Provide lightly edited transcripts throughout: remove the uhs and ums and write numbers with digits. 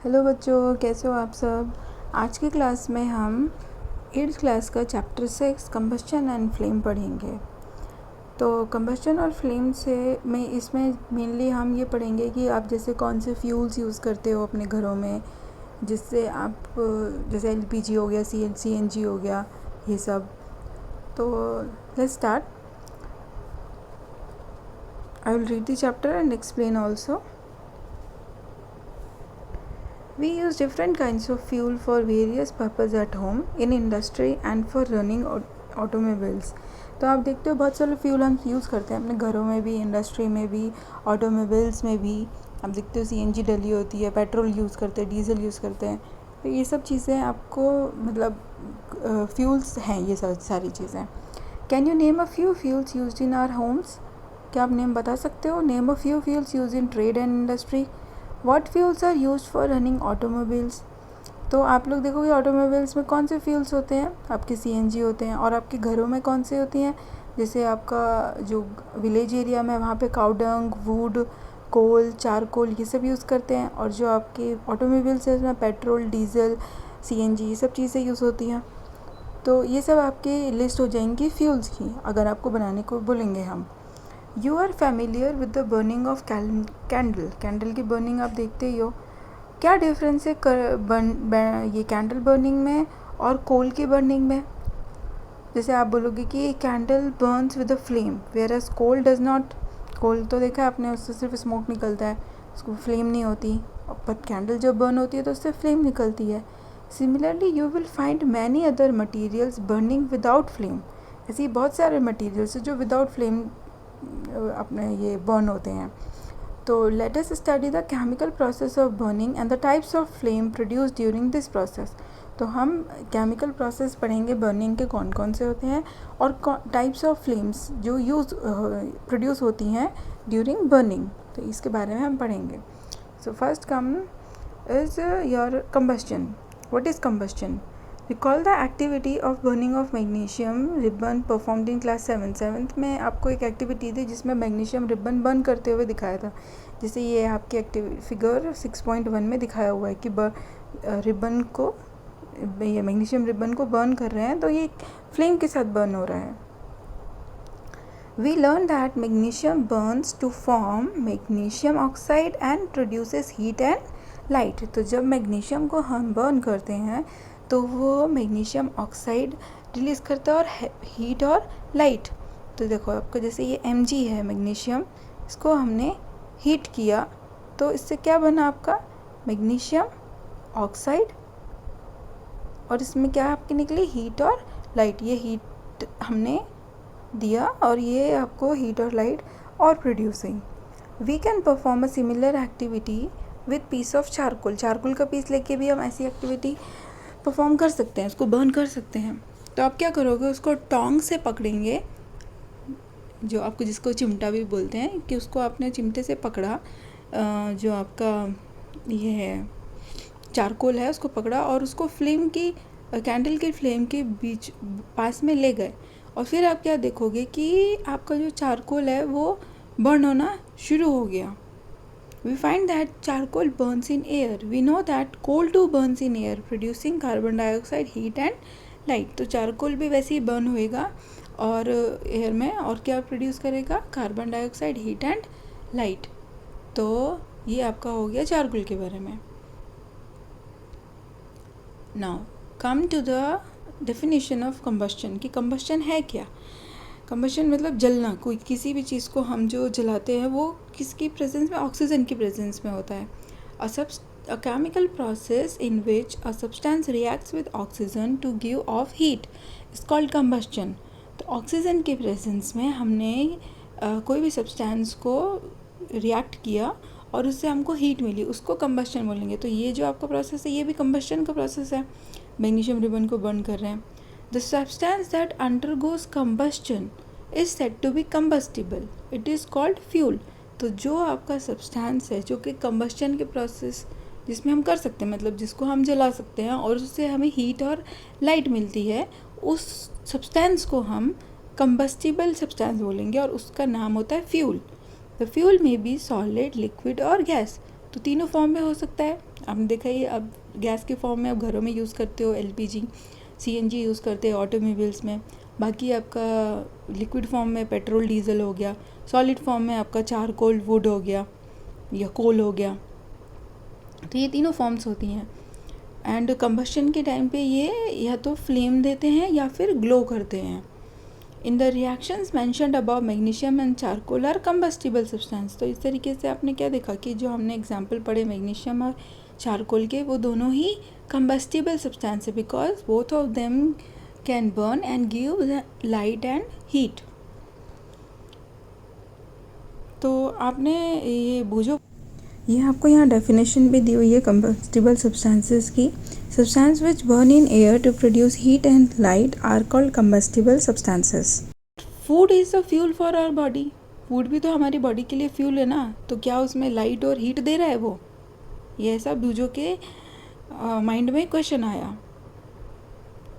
Hello बच्चों, कैसे हो आप सब। आज की क्लास में हम 8th क्लास का चैप्टर 6 कंबस्शन एंड फ्लेम पढ़ेंगे। तो कंबस्शन और फ्लेम से में इसमें मेनली हम ये पढ़ेंगे कि आप जैसे कौन से फ्यूल्स यूज़ करते हो अपने घरों में, जिससे आप जैसे एलपीजी हो गया, सीएनजी हो गया, ये सब। तो let's start. I will read the chapter and explain also. We use different kinds of fuel for various purposes at home, in industry and for running automobiles। तो आप देखते हो बहुत सारे फ्यूल हम यूज़ करते हैं अपने घरों में भी, इंडस्ट्री में भी, ऑटोमोबाइल्स में भी। आप देखते हो सीएनजी डली होती है, पेट्रोल यूज़ करते हैं, डीजल यूज़ करते हैं। तो ये सब चीज़ें आपको मतलब फ्यूल्स हैं ये सारी चीज़ें। Can you name a few fuels used in our homes? क्या आप नेम बता सकते हो? Name a few fuels use in trade and industry. What fuels are used for running automobiles? तो आप लोग देखोगे ऑटोमोबाइल्स में कौन से फ्यूल्स होते हैं? आपके सीएनजी होते हैं। और आपके घरों में कौन से होती हैं? जैसे आपका जो विलेज एरिया में वहाँ पे काउडंग, वुड, कोल, चारकोल, ये सब यूज़ करते हैं। और जो आपके ऑटोमोबाइल्स है उसमें पेट्रोल, डीजल, सीएनजी, ये सब चीज़ें यूज़ होती हैं। तो ये सब आपकी लिस्ट हो जाएंगी फ्यूल्स की, अगर आपको बनाने को बोलेंगे हम। You are familiar with the burning of candle की बर्निंग आप देखते ही हो। क्या डिफरेंस है ये कैंडल बर्निंग में और कोल की बर्निंग में? जैसे आप बोलोगे कि candle burns with a flame whereas coal does not. Coal तो देखा है आपने, उससे सिर्फ स्मोक निकलता है, उसको फ्लेम नहीं होती। पर कैंडल जब बर्न होती है तो उससे फ्लेम निकलती है। Similarly you will find many other materials burning without flame. ऐसे ही बहुत सारे मटीरियल्स हैं जो विदाउट फ्लेम अपने ये बर्न होते हैं। तो let us study the chemical process of burning and the types of flame produce during this process. तो हम केमिकल प्रोसेस पढ़ेंगे बर्निंग के कौन कौन से होते हैं और टाइप्स ऑफ फ्लेम्स जो प्रोड्यूस होती हैं ड्यूरिंग बर्निंग, तो इसके बारे में हम पढ़ेंगे। So first come is your combustion. What is combustion? Recall the activity of burning of magnesium ribbon performed in class 7th में आपको एक एक्टिविटी थी जिसमें मैग्नीशियम रिबन बर्न करते हुए दिखाया था। जैसे ये आपकी फिगर 6.1 में दिखाया हुआ है कि रिबन को, ये मैग्नीशियम रिबन को बर्न कर रहे हैं, तो ये फ्लेम के साथ बर्न हो रहा है। We learn that magnesium burns to form magnesium oxide and produces heat and light. तो जब मैग्नीशियम को हम बर्न करते हैं तो वो मैग्नीशियम ऑक्साइड रिलीज़ करता है और हीट और लाइट। तो देखो आपका जैसे ये Mg है मैग्नीशियम, इसको हमने हीट किया तो इससे क्या बना आपका मैग्नीशियम ऑक्साइड, और इसमें क्या आपकी निकली हीट और लाइट। ये हीट हमने दिया और ये आपको हीट और लाइट और producing. We can perform a similar activity with piece of charcoal. Charcoal का पीस लेके भी हम ऐसी एक्टिविटी परफॉर्म कर सकते हैं, उसको बर्न कर सकते हैं। तो आप क्या करोगे, उसको टोंग से पकड़ेंगे, जो आपको जिसको चिमटा भी बोलते हैं, कि उसको आपने चिमटे से पकड़ा, जो आपका ये है चारकोल है उसको पकड़ा और उसको फ्लेम की, कैंडल के फ्लेम के बीच पास में ले गए। और फिर आप क्या देखोगे कि आपका जो चारकोल है वो बर्न होना शुरू हो गया। We find that charcoal burns in air. We know that coal too burns in air, producing carbon dioxide, heat and light. तो चारकोल भी वैसे ही बर्न होएगा और एयर में, और क्या प्रोड्यूस करेगा? Carbon dioxide, heat and light. तो ये आपका हो गया चारकोल के बारे में। Now come to the definition of combustion, कि कंबस्शन है क्या। कंबस्शन मतलब जलना, कोई किसी भी चीज़ को हम जो जलाते हैं वो किसकी प्रेजेंस में? ऑक्सीजन की प्रेजेंस में होता है। A chemical process in which a substance reacts with oxygen to give off heat is called combustion. तो ऑक्सीजन की प्रेजेंस में हमने कोई भी सब्सटेंस को रिएक्ट किया और उससे हमको हीट मिली, उसको कंबस्शन बोलेंगे। तो ये जो आपका प्रोसेस है ये भी कंबस्शन का प्रोसेस है। मैग्नीशियम रिबन को बर्न कर रहे हैं। The substance that undergoes combustion is said to be combustible. It is called fuel. तो जो आपका सब्सटेंस है जो कि कंबस्शन के प्रोसेस जिसमें हम कर सकते हैं, मतलब जिसको हम जला सकते हैं और उससे हमें हीट और लाइट मिलती है, उस सब्सटेंस को हम कंबस्टिबल सब्सटेंस बोलेंगे और उसका नाम होता है फ्यूल। द फ्यूल में बी सॉलिड, लिक्विड और गैस। तो तीनों फॉर्म में हो सकता है। आपने देखा ही, अब गैस के फॉर्म में आप घरों में यूज़ करते हो, एलपीजी, सीएनजी यूज़ करते हैं ऑटोमोबाइल्स में। बाकी आपका लिक्विड फॉर्म में पेट्रोल डीजल हो गया, सॉलिड फॉर्म में आपका चारकोल वुड हो गया या कोल हो गया। तो ये तीनों फॉर्म्स होती हैं। एंड कंबशन के टाइम पे ये या तो फ्लेम देते हैं या फिर ग्लो करते हैं। In the reactions mentioned above magnesium and charcoal are combustible substance. तो इस तरीके से आपने क्या देखा कि जो हमने एग्जांपल पढ़े मैग्नीशियम और चारकोल के, वो दोनों ही कंबस्टिबल सब्सटेंस है, because both of them can burn and give light and heat. तो आपने ये बूझो, ये आपको यहाँ डेफिनेशन भी दी हुई है कंबस्टिबल सब्सटेंसेस की। Substance which burn in air to produce heat and light are called combustible substances. Food is a fuel for our body. Food भी तो हमारी बॉडी के लिए फ्यूल है ना, तो क्या उसमें लाइट और हीट दे रहा है वो? ये ऐसा बूझो के माइंड में क्वेश्चन आया।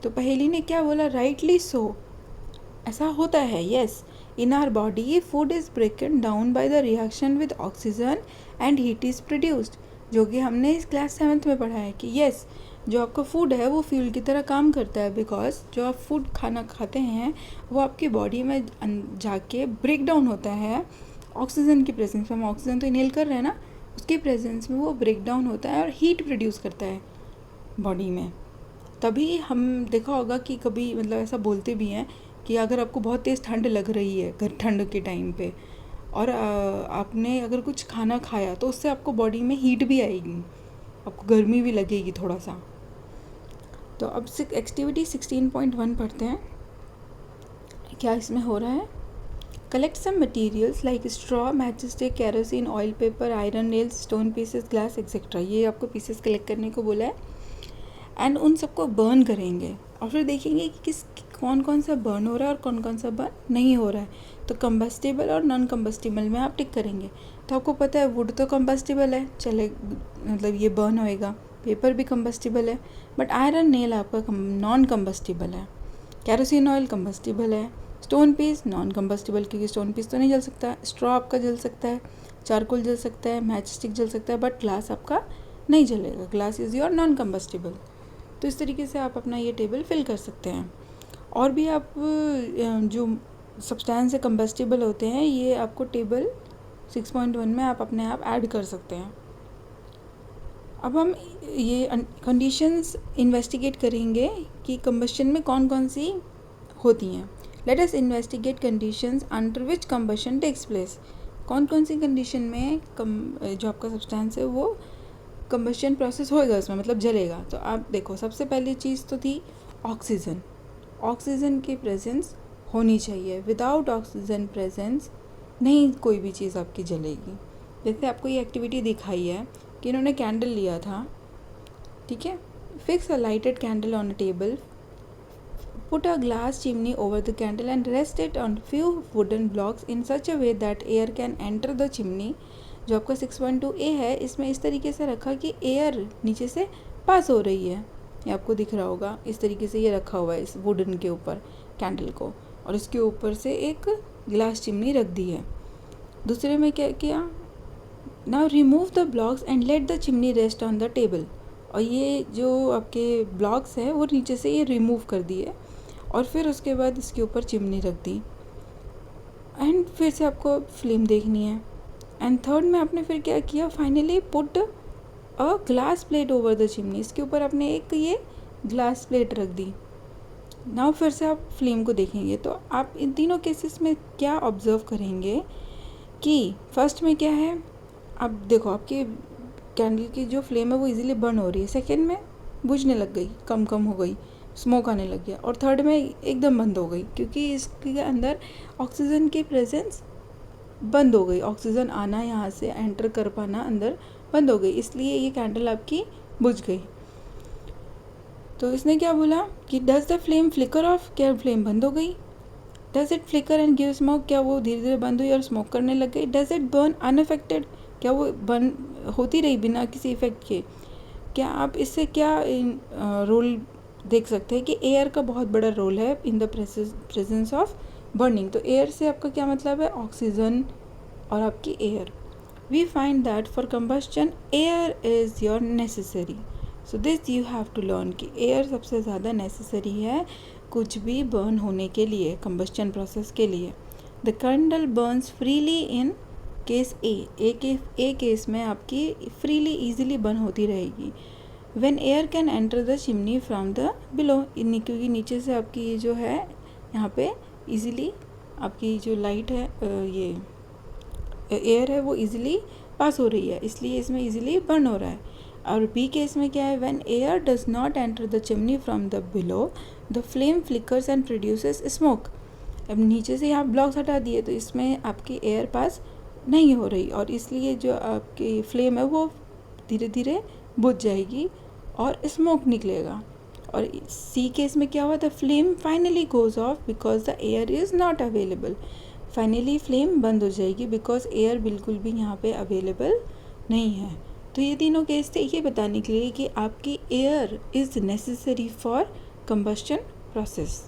तो पहेली ने क्या बोला? राइटली सो, ऐसा होता है। Yes, in our body food is broken down by the reaction with oxygen and heat is produced, जो कि हमने इस क्लास 7th में पढ़ा है कि यस, जो आपका फूड है वो फ्यूल की तरह काम करता है, बिकॉज जो आप फूड खाना खाते हैं वो आपकी बॉडी में जाके ब्रेक डाउन होता है ऑक्सीजन की प्रेजेंस में। हम ऑक्सीजन तो इनहेल कर रहे हैं ना, उसकी प्रेजेंस में वो ब्रेक डाउन होता है और हीट प्रोड्यूस करता है बॉडी में। तभी हम देखा होगा कि कभी मतलब ऐसा बोलते भी हैं कि अगर आपको बहुत तेज़ ठंड लग रही है घर ठंड के टाइम पे, और आपने अगर कुछ खाना खाया तो उससे आपको बॉडी में हीट भी आएगी, आपको गर्मी भी लगेगी थोड़ा सा। तो अब एक्टिविटी 16.1 पढ़ते हैं, क्या इसमें हो रहा है। Collect some materials like straw, match stick, kerosene, oil paper, iron nails, stone pieces, glass etcetera. ये आपको पीसेस कलेक्ट करने को बोला है एंड उन सबको बर्न करेंगे और फिर देखेंगे कि कौन कौन सा बर्न हो रहा है और कौन कौन सा बर्न नहीं हो रहा है। तो कंबस्टिबल और नॉन कंबस्टिबल में आप टिक करेंगे। तो आपको पता है वुड तो कंबस्टिबल है, चले मतलब ये बर्न होएगा। पेपर भी कंबस्टिबल है, बट आयरन नेल आपका नॉन कंबस्टिबल है। कैरोसिन ऑयल कंबस्टिबल है। स्टोन पीस नॉन कंबस्टिबल, क्योंकि स्टोन पीस तो नहीं जल सकता। स्ट्रॉ आपका जल सकता है, चारकोल जल सकता है, मैच स्टिक जल सकता है, बट ग्लास आपका नहीं जलेगा। Glass is your non combustible. तो इस तरीके से आप अपना ये टेबल फिल कर सकते हैं। और भी आप जो सब्सटेंस से कंबस्टिबल होते हैं ये आपको टेबल 6.1 में आप अपने आप ऐड कर सकते हैं। अब हम ये कंडीशंस इन्वेस्टिगेट करेंगे कि कंबशन में कौन कौन सी होती हैं। Let us investigate conditions under which combustion takes place. कौन कौन सी कंडीशन में जो आपका सब्सटेंस है वो कंबशन प्रोसेस होएगा, उसमें मतलब जलेगा। तो आप देखो, सबसे पहली चीज़ तो थी ऑक्सीजन। ऑक्सीजन की प्रेजेंस होनी चाहिए। विदाउट ऑक्सीजन प्रेजेंस नहीं कोई भी चीज़ आपकी जलेगी। जैसे आपको ये एक्टिविटी दिखाई है कि इन्होंने कैंडल लिया था, ठीक है। Fix a lighted candle on a table, put a glass chimney over the candle and rest it on few wooden blocks in such a way that air can enter the chimney. जो आपका 6.2A है, इसमें इस तरीके से रखा कि air नीचे से पास हो रही है। ये आपको दिख रहा होगा, इस तरीके से ये रखा हुआ है इस वुडन के ऊपर कैंडल को, और इसके ऊपर से एक ग्लास चिमनी रख दी है। दूसरे में क्या किया, now remove the blocks and let the chimney rest on the table. और ये जो आपके ब्लॉक्स है वो नीचे से ये रिमूव कर दिए और फिर उसके बाद इसके ऊपर चिमनी रख दी। एंड फिर से आपको फ्लेम देखनी है। एंड थर्ड में आपने फिर क्या किया, finally put a glass plate over the chimney. इसके ऊपर आपने एक ये ग्लास प्लेट रख दी। नाउ फिर से आप फ्लेम को देखेंगे तो आप इन तीनों केसेस में क्या ऑब्जर्व करेंगे कि फर्स्ट में क्या है, आप देखो आपकी कैंडल की जो फ्लेम है वो इजीली बर्न हो रही है। सेकेंड में बुझने लग गई, कम कम हो गई, स्मोक आने लग गया। और थर्ड में एकदम बंद हो गई, क्योंकि इसके अंदर ऑक्सीजन की प्रेजेंस बंद हो गई। ऑक्सीजन आना, यहाँ से एंटर कर पाना अंदर बंद हो गई, इसलिए ये कैंडल आपकी बुझ गई। तो इसने क्या बोला कि does the flame flicker off, क्या फ्लेम बंद हो गई। Does it flicker and give smoke, क्या वो धीरे धीरे बंद हुई और स्मोक करने लग गई। डज इट बर्न अनअफेक्टेड, क्या वो बर्न होती रही बिना किसी इफेक्ट के। क्या आप इससे क्या रोल देख सकते हैं कि एयर का बहुत बड़ा रोल है in the presence of burning. तो एयर से आपका क्या मतलब है, ऑक्सीजन और आपकी air. we find that for combustion air is your necessary. So this you have to learn कि air सबसे ज़्यादा necessary है कुछ भी burn होने के लिए, combustion process के लिए. The candle burns freely in case A. A case में आपकी freely easily burn होती रहेगी. When air can enter the chimney from the below, क्योंकि नीचे से आपकी ये जो है यहाँ पे easily आपकी जो लाइट है ये एयर है वो इजीली पास हो रही है, इसलिए इसमें इजीली बर्न हो रहा है. और बी केस में क्या है, when air does not enter the chimney from the below the flame flickers and produces smoke. अब नीचे से आप ब्लॉक्स हटा दिए तो इसमें आपकी एयर पास नहीं हो रही और इसलिए जो आपकी फ्लेम है वो धीरे धीरे बुझ जाएगी और स्मोक निकलेगा. और सी केस में क्या हुआ, the flame finally goes off because the air is not available. Finally flame बंद हो जाएगी बिकॉज एयर बिल्कुल भी यहाँ पे अवेलेबल नहीं है. तो ये तीनों केस थे ये बताने के लिए कि आपकी air is necessary for combustion process.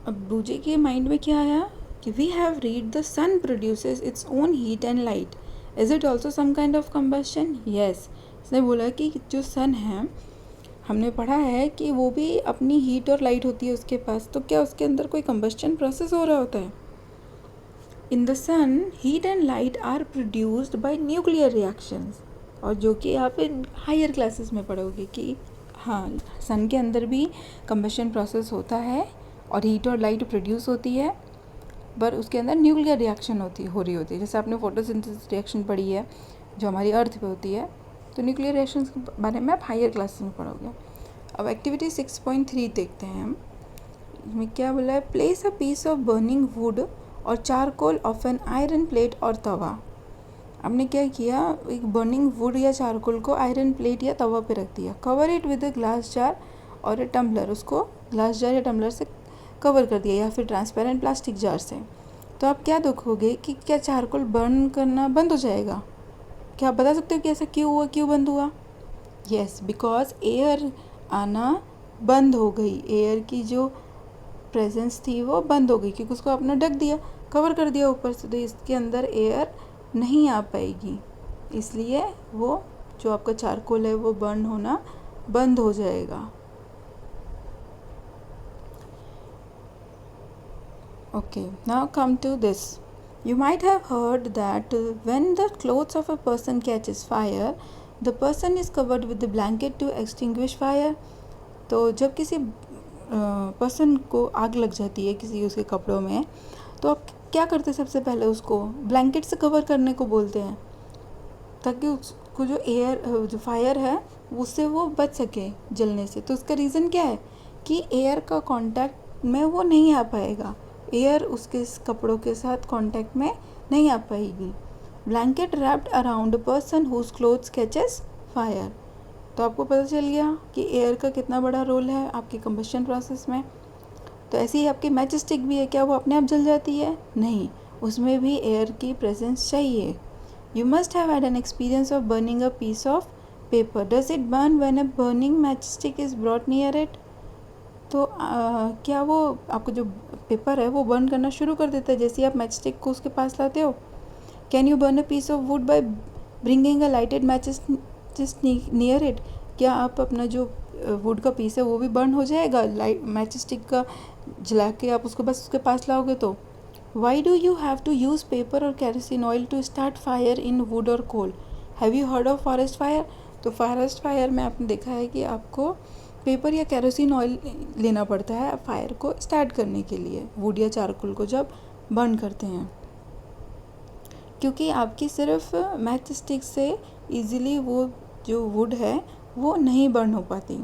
अब बूजे के माइंड में क्या आया कि we have read the sun produces its own heat and light, is it also some kind of combustion. Yes, इसने बोला कि जो सन है हमने पढ़ा है कि वो भी अपनी हीट और लाइट होती है उसके पास, तो क्या उसके अंदर कोई कंबस्शन प्रोसेस हो रहा होता है. In the sun heat and light are produced by nuclear reactions. और जो कि आप हायर क्लासेस में पढ़ोगे कि हाँ सन के अंदर भी कंबस्शन प्रोसेस होता है और हीट और लाइट प्रोड्यूस होती है, पर उसके अंदर न्यूक्लियर रिएक्शन हो रही होती है. जैसे आपने फोटोसिंथेसिस रिएक्शन पढ़ी है जो हमारी अर्थ पे होती है, तो न्यूक्लियर रिएक्शंस के बारे में आप हायर क्लासेस में पढ़ोगे. अब एक्टिविटी 6.3 देखते हैं हम. इसमें क्या बोला है, place a piece of burning wood और charcoal of an iron plate और तवा. आपने क्या किया, एक बर्निंग वुड या चारकोल को आयरन प्लेट या तवा पे रख दिया. Cover it with a glass jar और ए टम्बलर, उसको ग्लास जार या टम्बलर से कवर कर दिया या फिर ट्रांसपेरेंट प्लास्टिक जार से. तो आप क्या देखोगे कि क्या चारकोल बर्न करना बंद हो जाएगा. क्या आप बता सकते हो कि ऐसा क्यों हुआ, क्यों बंद हुआ. यस, बिकॉज एयर आना बंद हो गई. एयर की जो प्रेजेंस थी वो बंद हो गई क्योंकि उसको आपने ढक दिया, कवर कर दिया ऊपर से, तो इसके अंदर एयर नहीं आ पाएगी. इसलिए वो जो आपका चारकोल है वो बर्न होना बंद हो जाएगा. Okay, now come to this. You might have heard that when the clothes of a person catches fire, the person is covered with the blanket to extinguish fire. तो जब किसी पर्सन को आग लग जाती है किसी उसके कपड़ों में, तो आप क्या करते हैं, सबसे पहले उसको ब्लैंकेट से कवर करने को बोलते हैं ताकि उसको जो एयर जो फायर है उससे वो बच सके जलने से. तो उसका रीज़न क्या है कि एयर का कांटेक्ट में वो नहीं आ पाएगा, एयर उसके कपड़ों के साथ कांटेक्ट में नहीं आ पाएगी. Blanket wrapped around a person whose clothes catches fire. तो आपको पता चल गया कि एयर का कितना बड़ा रोल है आपके कंबस्शन प्रोसेस में. तो ऐसे ही आपकी मैच स्टिक भी है, क्या वो अपने आप जल जाती है, नहीं, उसमें भी एयर की प्रेजेंस चाहिए. You must have had an experience of burning a piece of paper. Does it burn when a burning match stick is brought near it. तो क्या वो आपको जो पेपर है वो बर्न करना शुरू कर देता है जैसे ही आप मैच स्टिक को उसके पास लाते हो. Can you burn a piece of wood by bringing a lighted matches just near it. क्या आप अपना जो वुड का पीस है वो भी बर्न हो जाएगा लाइट मैच स्टिक का जला के आप उसको बस उसके पास लाओगे तो. Why do you have to use paper और kerosene oil to start fire in wood और coal. Have you heard of forest fire. तो फॉरेस्ट फायर में आपने देखा है कि आपको पेपर या कैरोसिन ऑयल लेना पड़ता है फायर को स्टार्ट करने के लिए, वुड या चारकोल को जब बर्न करते हैं, क्योंकि आपकी सिर्फ मैच स्टिक से इजीली वो जो वुड है वो नहीं बर्न हो पाती.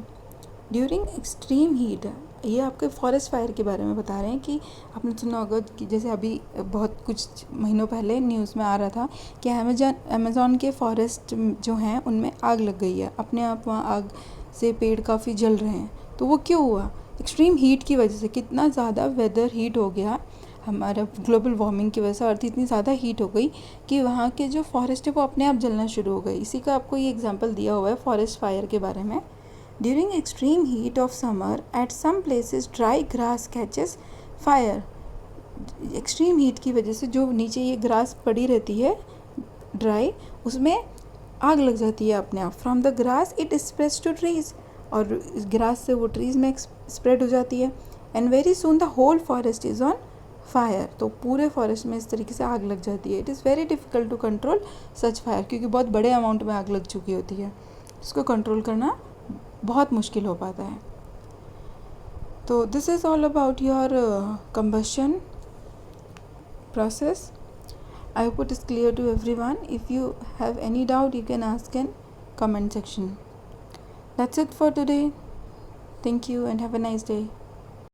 ड्यूरिंग एक्सट्रीम हीट, ये आपके फॉरेस्ट फायर के बारे में बता रहे हैं कि आपने सुना होगा कि जैसे अभी बहुत कुछ महीनों पहले न्यूज़ में आ रहा था कि अमेज़न के फॉरेस्ट जो हैं उनमें आग लग गई है, अपने आप वहाँ आग से पेड़ काफ़ी जल रहे हैं. तो वो क्यों हुआ, एक्सट्रीम हीट की वजह से. कितना ज़्यादा वेदर हीट हो गया हमारा ग्लोबल वार्मिंग की वजह से, अर्थ इतनी ज़्यादा हीट हो गई कि वहाँ के जो फॉरेस्ट है वो अपने आप जलना शुरू हो गई. इसी का आपको ये एग्जांपल दिया हुआ है फॉरेस्ट फायर के बारे में. During extreme heat of summer at some places dry grass catches fire. Extreme heat की वजह से जो नीचे ये ग्रास पड़ी रहती है ड्राई, उसमें आग लग जाती है अपने आप। From the grass it spreads to trees, और ग्रास से वो ट्रीज़ में स्प्रेड हो जाती है। And very soon the whole forest is on fire, तो पूरे फॉरेस्ट में इस तरीके से आग लग जाती है। It is very difficult to control such fire, क्योंकि बहुत बड़े अमाउंट में आग लग चुकी होती है, इसको कंट्रोल करना बहुत मुश्किल हो पाता है। तो this is all about your combustion process. I hope it is clear to everyone. If you have any doubt, you can ask in comment section. That's it for today. Thank you and have a nice day.